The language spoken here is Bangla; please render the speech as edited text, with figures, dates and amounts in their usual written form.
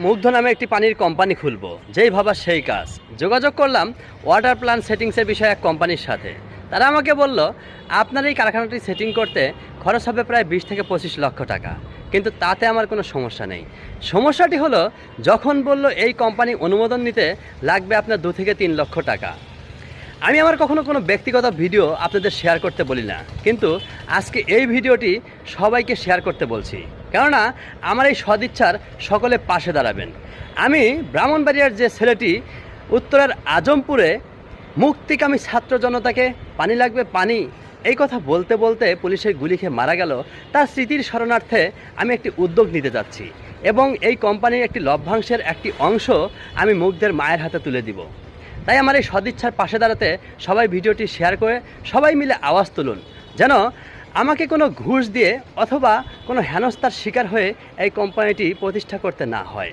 মুগ্ধ নামে একটি পানির কোম্পানি খুলব, যেই ভাবা সেই কাজ। যোগাযোগ করলাম ওয়াটার প্ল্যান সেটিংসের বিষয়ে এক কোম্পানির সাথে। তারা আমাকে বলল, আপনার এই কারখানাটি সেটিং করতে খরচ হবে প্রায় 20 থেকে 25 লক্ষ টাকা। কিন্তু তাতে আমার কোনো সমস্যা নেই। সমস্যাটি হলো, যখন বলল এই কোম্পানি অনুমোদন নিতে লাগবে আপনার 2 থেকে 3 লক্ষ টাকা। আমি আমার কখনো কোনো ব্যক্তিগত ভিডিও আপনাদের শেয়ার করতে বলি না, কিন্তু আজকে এই ভিডিওটি সবাইকে শেয়ার করতে বলছি, কেননা আমার এই সদিচ্ছার সকলে পাশে দাঁড়াবেন। আমি ব্রাহ্মণবাড়িয়ার যে ছেলেটি উত্তরের আজমপুরে মুক্তিকামী ছাত্র জনতাকে পানি লাগবে পানি এই কথা বলতে বলতে পুলিশের গুলি খেয়ে মারা গেল, তার স্মৃতির স্মরণার্থে আমি একটি উদ্যোগ নিতে যাচ্ছি এবং এই কোম্পানির একটি লভ্যাংশের একটি অংশ আমি মুগ্ধের মায়ের হাতে তুলে দিব। তাই আমার এই সদিচ্ছার পাশে দাঁড়াতে সবাই ভিডিওটি শেয়ার করে সবাই মিলে আওয়াজ তুলুন, যেন আমাকে কোনো ঘুষ দিয়ে অথবা কোনো হেনস্থার শিকার হয়ে এই কোম্পানিটি প্রতিষ্ঠা করতে না হয়।